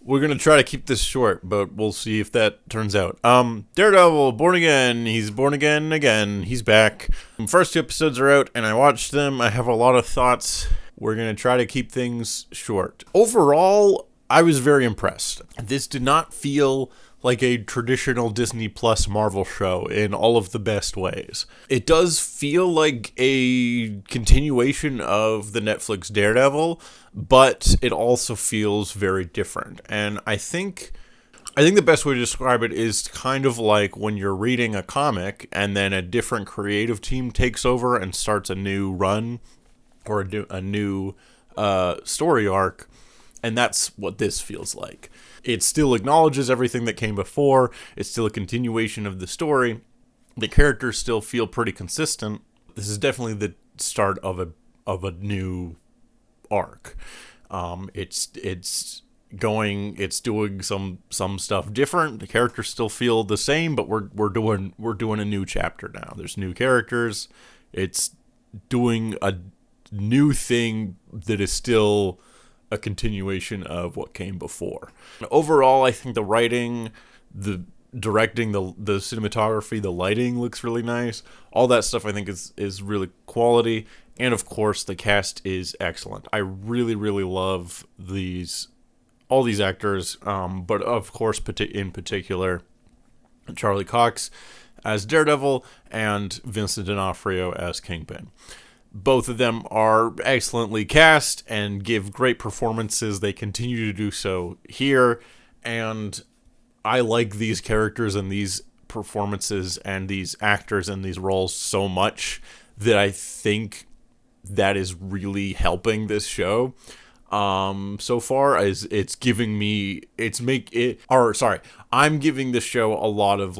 We're going to try to keep this short, but we'll see if that turns out. Daredevil, born again. He's born again again. He's back. First 2 episodes are out, and I watched them. I have a lot of thoughts. We're going to try to keep things short. Overall, I was very impressed. This did not feel like a traditional Disney Plus Marvel show in all of the best ways. It does feel like a continuation of the Netflix Daredevil, but it also feels very different. And I think the best way to describe it is kind of like when you're reading a comic and then a different creative team takes over and starts a new run or a new story arc. And that's what this feels like. It still acknowledges everything that came before. It's still a continuation of the story. The characters still feel pretty consistent. This is definitely the start of a new arc. It's doing some stuff different. The characters still feel the same, but we're doing a new chapter now. There's new characters. It's doing a new thing that is still a continuation of what came before. Overall, I think the writing, the directing, the cinematography, the lighting looks really nice. All that stuff I think is really quality. And of course, the cast is excellent. I really, really love all these actors, but of course, in particular, Charlie Cox as Daredevil and Vincent D'Onofrio as Kingpin. Both of them are excellently cast and give great performances. They continue to do so here, and I like these characters and these performances and these actors and these roles so much that I think that is really helping this show. So far as it's giving me, I'm giving this show a lot of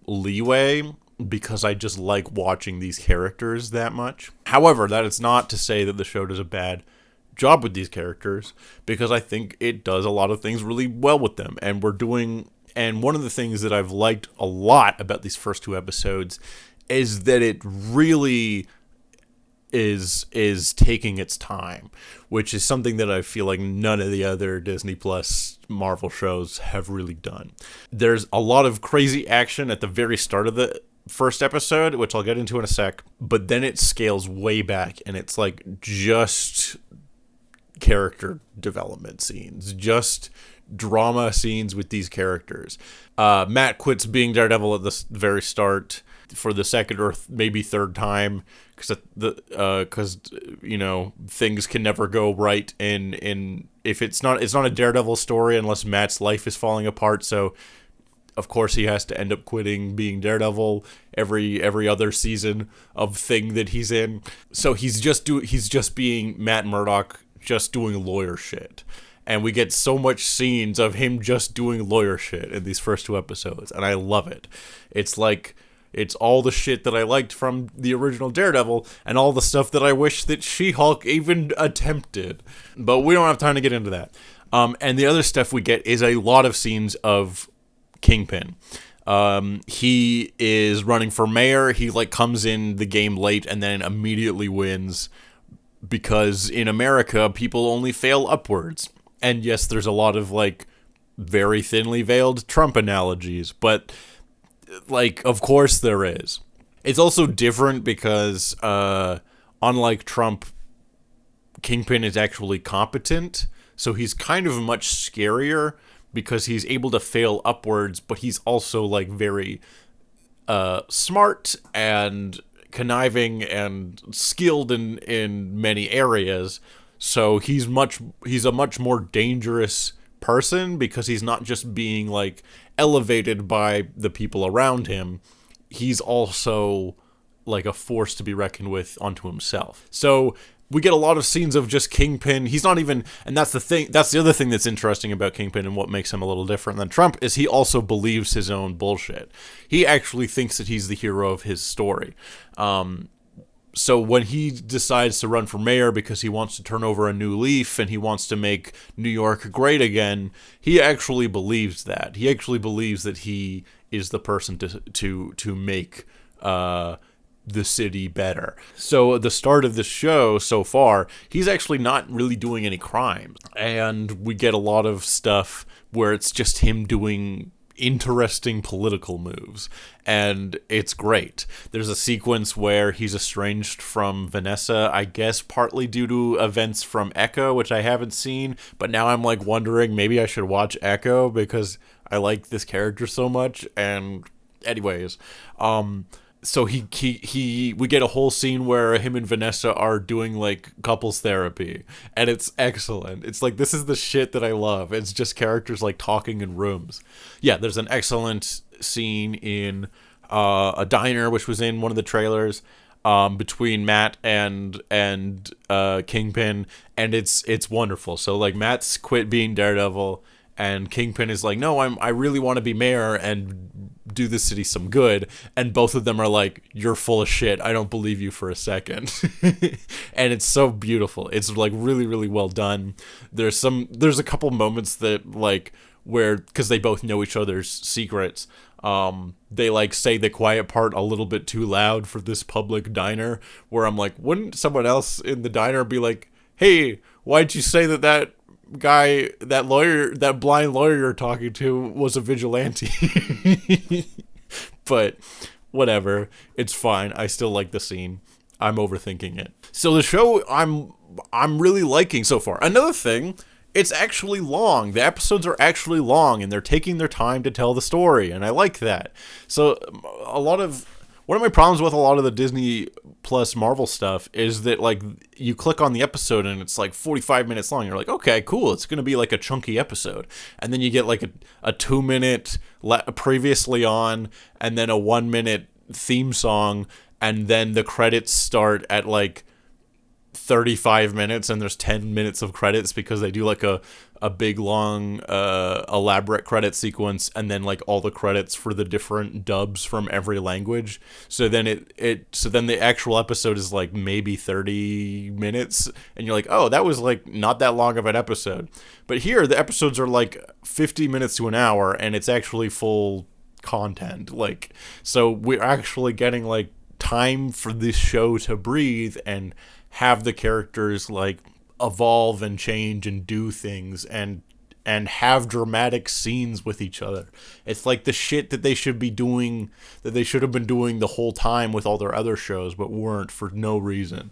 leeway, because I just like watching these characters that much. However, that is not to say that the show does a bad job with these characters, because I think it does a lot of things really well with them. And one of the things that I've liked a lot about these first 2 episodes is that it really is taking its time, which is something that I feel like none of the other Disney Plus Marvel shows have really done. There's a lot of crazy action at the very start of the first episode, which I'll get into in a sec, but then it scales way back and it's like just character development scenes, just drama scenes with these characters. Matt quits being Daredevil at the very start for the second or maybe third time, because things can never go right in if it's not a Daredevil story unless Matt's life is falling apart. So of course he has to end up quitting being Daredevil every other season of thing that he's in. So he's just being Matt Murdock, just doing lawyer shit. And we get so much scenes of him just doing lawyer shit in these first 2 episodes, and I love it. It's like, it's all the shit that I liked from the original Daredevil, and all the stuff that I wish that She-Hulk even attempted. But we don't have time to get into that. And the other stuff we get is a lot of scenes of Kingpin. He is running for mayor. He comes in the game late and then immediately wins, because in America, people only fail upwards. And yes, there's a lot of very thinly veiled Trump analogies, but of course there is. It's also different because unlike Trump, Kingpin is actually competent, so he's kind of much scarier because he's able to fail upwards, but he's also very smart and conniving and skilled in many areas. So he's a much more dangerous person because he's not just being elevated by the people around him. He's also a force to be reckoned with onto himself. So we get a lot of scenes of just Kingpin. He's not even, and that's the other thing that's interesting about Kingpin and what makes him a little different than Trump, is he also believes his own bullshit. He actually thinks that he's the hero of his story. So when he decides to run for mayor because he wants to turn over a new leaf and he wants to make New York great again, he actually believes that. He actually believes that he is the person to make the city better. So at the start of the show so far, he's actually not really doing any crimes. And we get a lot of stuff where it's just him doing interesting political moves, and it's great. There's a sequence where he's estranged from Vanessa, I guess partly due to events from Echo, which I haven't seen, but now I'm like wondering maybe I should watch Echo because I like this character so much. And anyways, so we get a whole scene where him and Vanessa are doing like couples therapy, and it's excellent. It's like, this is the shit that I love. It's just characters like talking in rooms. Yeah, there's an excellent scene in a diner, which was in one of the trailers, between Matt and Kingpin, and it's wonderful. So like, Matt's quit being Daredevil, and Kingpin is like, no, I really want to be mayor and do the city some good. And both of them are like, you're full of shit. I don't believe you for a second. And it's so beautiful. It's like really, really well done. There's a couple moments that like where, because they both know each other's secrets, they like say the quiet part a little bit too loud for this public diner, where I'm like, wouldn't someone else in the diner be like, hey, why'd you say that guy, that lawyer, that blind lawyer you're talking to was a vigilante? But whatever, it's fine. I still like the scene. I'm overthinking it. So the show I'm really liking so far. Another thing, it's actually long. The episodes are actually long, and they're taking their time to tell the story, and I like that. So one of my problems with a lot of the Disney Plus Marvel stuff is that, like, you click on the episode and it's like 45 minutes long. You're like, okay, cool. It's going to be like a chunky episode. And then you get like a 2-minute previously on, and then a 1-minute theme song. And then the credits start at like 35 minutes, and there's 10 minutes of credits because they do like a big long elaborate credit sequence, and then like all the credits for the different dubs from every language. So then then the actual episode is like maybe 30 minutes, and you're like, oh, that was like not that long of an episode. But here the episodes are like 50 minutes to an hour, and it's actually full content. Like, so we're actually getting like time for this show to breathe and have the characters like evolve and change and do things and have dramatic scenes with each other. It's like the shit that they should be doing, that they should have been doing the whole time with all their other shows, but weren't for no reason.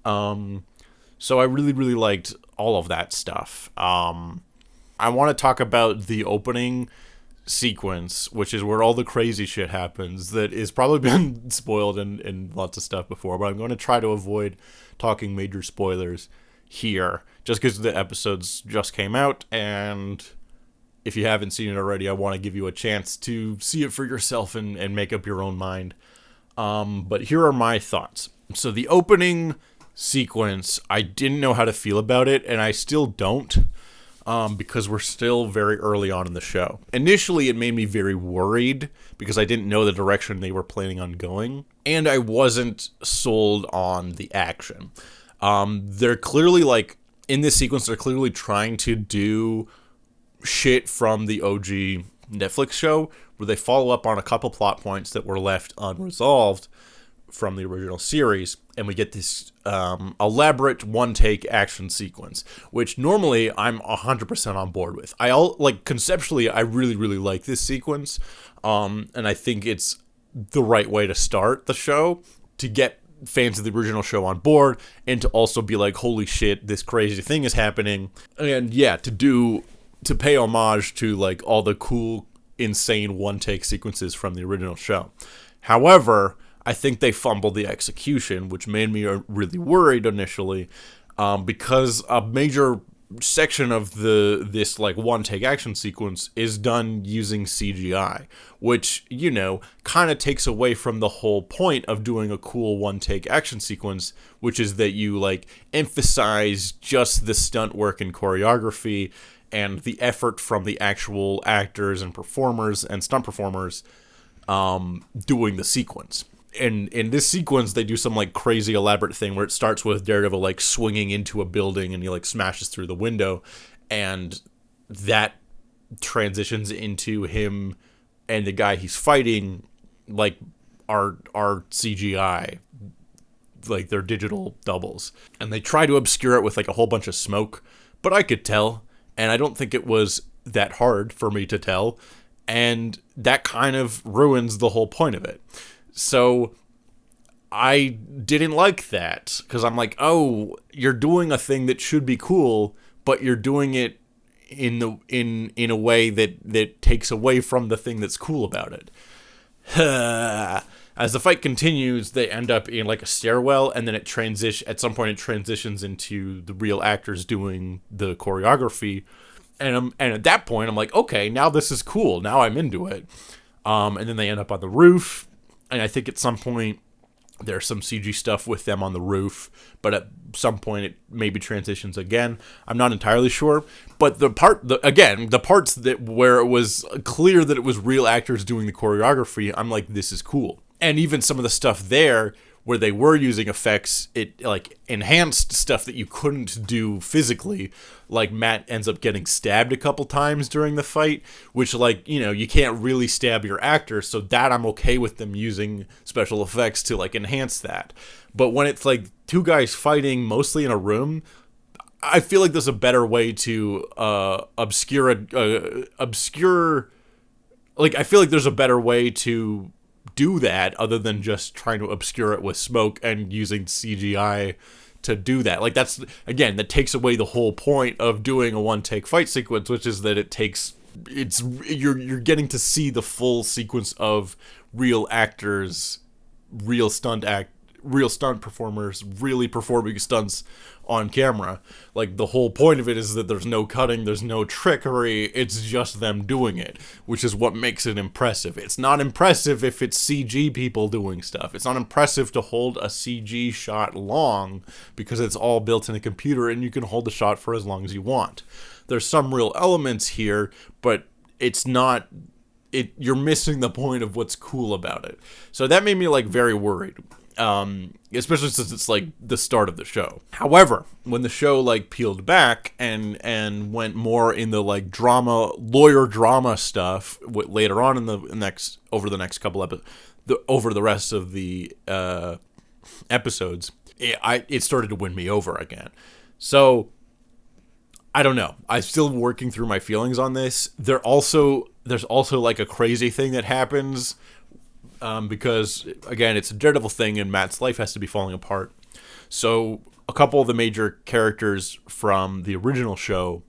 So I really, really liked all of that stuff. I want to talk about the opening sequence, which is where all the crazy shit happens, that is probably been spoiled in lots of stuff before, but I'm going to try to avoid talking major spoilers here, just because the episodes just came out, and if you haven't seen it already, I want to give you a chance to see it for yourself and make up your own mind. But here are my thoughts. So the opening sequence, I didn't know how to feel about it, and I still don't. Because we're still very early on in the show. Initially, it made me very worried because I didn't know the direction they were planning on going, and I wasn't sold on the action. They're clearly, like, in this sequence, they're clearly trying to do shit from the OG Netflix show, where they follow up on a couple plot points that were left unresolved from the original series, and we get this elaborate one-take action sequence, which normally I'm 100% on board with. Conceptually, I really, really like this sequence, and I think it's the right way to start the show, to get fans of the original show on board, and to also be like, holy shit, this crazy thing is happening, and yeah, to pay homage to like all the cool, insane one-take sequences from the original show. However, I think they fumbled the execution, which made me really worried initially, because a major section of this like one take action sequence is done using CGI, which, you know, kind of takes away from the whole point of doing a cool one take action sequence, which is that you like emphasize just the stunt work and choreography and the effort from the actual actors and performers and stunt performers doing the sequence. And in this sequence, they do some like crazy elaborate thing where it starts with Daredevil like swinging into a building and he like smashes through the window, and that transitions into him and the guy he's fighting like are CGI, like they're digital doubles, and they try to obscure it with like a whole bunch of smoke, but I could tell, and I don't think it was that hard for me to tell, and that kind of ruins the whole point of it. So I didn't like that, because I'm like, oh, you're doing a thing that should be cool, but you're doing it in a way that takes away from the thing that's cool about it. As the fight continues, they end up in like a stairwell, and then at some point it transitions into the real actors doing the choreography. And at that point I'm like, okay, now this is cool. Now I'm into it. And then they end up on the roof, and I think at some point there's some CG stuff with them on the roof, but at some point it maybe transitions again. I'm not entirely sure, but the parts where it was clear that it was real actors doing the choreography, I'm like, this is cool. And even some of the stuff there where they were using effects, it like enhanced stuff that you couldn't do physically. Like Matt ends up getting stabbed a couple times during the fight, which, like, you know, you can't really stab your actor, so that I'm okay with them using special effects to like enhance that. But when it's like two guys fighting mostly in a room, I feel like there's a better way to obscure. Like, I feel like there's a better way to do that other than just trying to obscure it with smoke and using CGI to do that. Like, that's, again, that takes away the whole point of doing a one-take fight sequence, which is that you're getting to see the full sequence of real actors, real stunt performers really performing stunts on camera. Like, the whole point of it is that there's no cutting, there's no trickery, it's just them doing it, which is what makes it impressive. It's not impressive if it's CG people doing stuff. It's not impressive to hold a CG shot long, because it's all built in a computer and you can hold the shot for as long as you want. There's some real elements here, but it's not... you're missing the point of what's cool about it. So that made me, like, very worried. Especially since it's like the start of the show. However, when the show like peeled back and went more in the like lawyer drama stuff later on in the over the rest of the episodes, it started to win me over again. So I don't know. I'm still working through my feelings on this. There's also like a crazy thing that happens. Because, again, it's a Daredevil thing and Matt's life has to be falling apart. So a couple of the major characters from the original show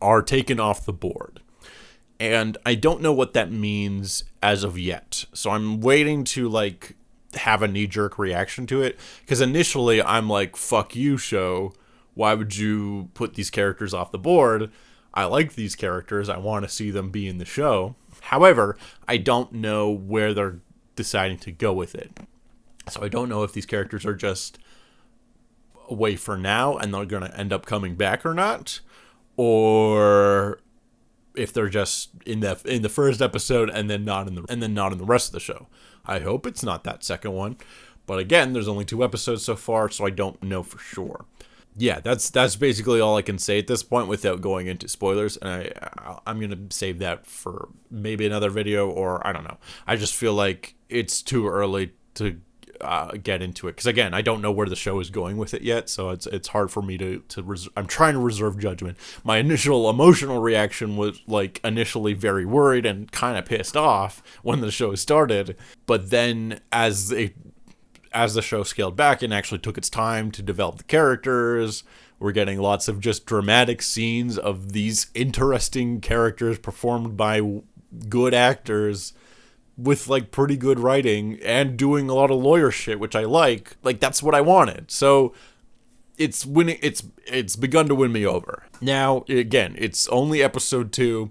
are taken off the board. And I don't know what that means as of yet. So I'm waiting to, like, have a knee-jerk reaction to it. Because initially I'm like, fuck you, show. Why would you put these characters off the board? I like these characters. I want to see them be in the show. However, I don't know where they're deciding to go with it. So I don't know if these characters are just away for now and they're going to end up coming back or not, or if they're just in the first episode and then not in the rest of the show. I hope it's not that second one, but again, there's only 2 episodes so far, so I don't know for sure. Yeah, that's basically all I can say at this point without going into spoilers, and I'm going to save that for maybe another video, or I don't know. I just feel like it's too early to get into it, because again, I don't know where the show is going with it yet, so it's hard for me to I'm trying to reserve judgment. My initial emotional reaction was like initially very worried and kind of pissed off when the show started, but then as the show scaled back and actually took its time to develop the characters, we're getting lots of just dramatic scenes of these interesting characters performed by good actors with like pretty good writing and doing a lot of lawyer shit, which I like. Like, that's what I wanted. So it's begun to win me over. Now, again, it's only episode 2,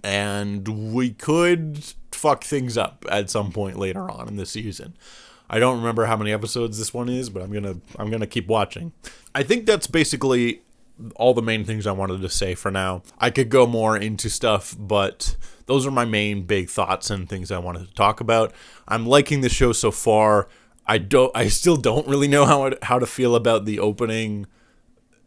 and we could fuck things up at some point later on in the season. I don't remember how many episodes this one is, but I'm gonna keep watching. I think that's basically all the main things I wanted to say for now. I could go more into stuff, but those are my main big thoughts and things I wanted to talk about. I'm liking the show so far. I still don't really know how to feel about the opening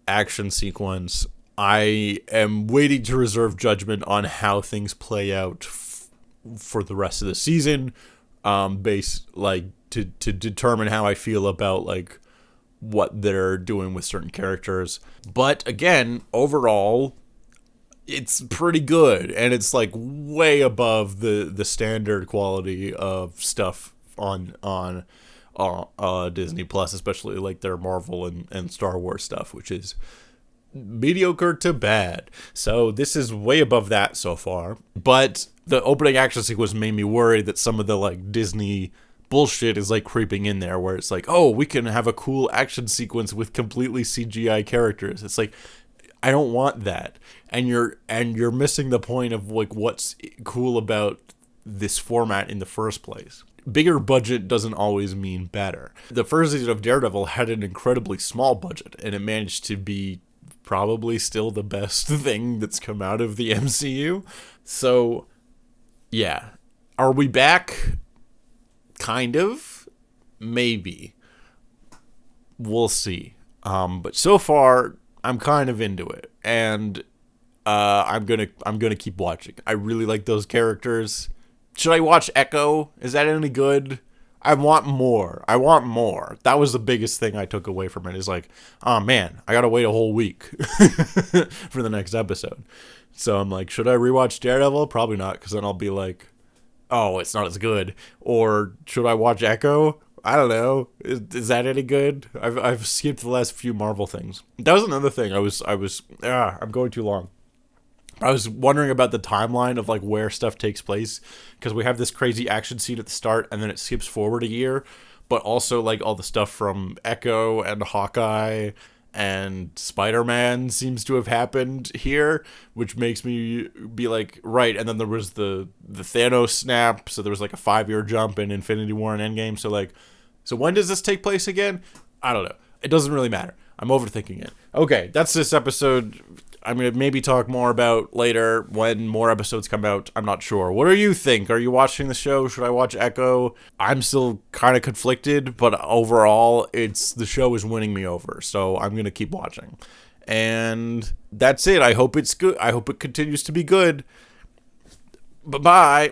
action sequence. I am waiting to reserve judgment on how things play out for the rest of the season. base like to determine how I feel about like what they're doing with certain characters. But again, overall, it's pretty good, and it's like way above the standard quality of stuff on Disney Plus, especially like their Marvel and Star Wars stuff, which is mediocre to bad. So this is way above that so far. But the opening action sequence made me worried that some of the like Disney bullshit is like creeping in there, where it's like, oh, we can have a cool action sequence with completely CGI characters. It's like, I don't want that. And you're missing the point of like what's cool about this format in the first place. Bigger budget doesn't always mean better. The first season of Daredevil had an incredibly small budget, and it managed to be probably still the best thing that's come out of the MCU. So, yeah. Are we back? Kind of. Maybe. We'll see. But so far, I'm kind of into it, and I'm gonna keep watching. I really like those characters. Should I watch Echo? Is that any good? I want more. That was the biggest thing I took away from it. Is like, oh man, I gotta wait a whole week for the next episode. So I'm like, should I rewatch Daredevil? Probably not, because then I'll be like, oh, it's not as good. Or should I watch Echo? I don't know. Is that any good? I've skipped the last few Marvel things. That was another thing. I'm going too long. I was wondering about the timeline of like where stuff takes place, because we have this crazy action scene at the start and then it skips forward a year, but also like all the stuff from Echo and Hawkeye and Spider-Man seems to have happened here, which makes me be like, right. And then there was the Thanos snap, so there was like a 5-year jump in Infinity War and Endgame. So when does this take place again? I don't know. It doesn't really matter. I'm overthinking it. Okay, that's this episode. I'm going to maybe talk more about later when more episodes come out. I'm not sure. What do you think? Are you watching the show? Should I watch Echo? I'm still kind of conflicted, but overall, the show is winning me over. So I'm going to keep watching. And that's it. I hope it's good. I hope it continues to be good. Bye-bye.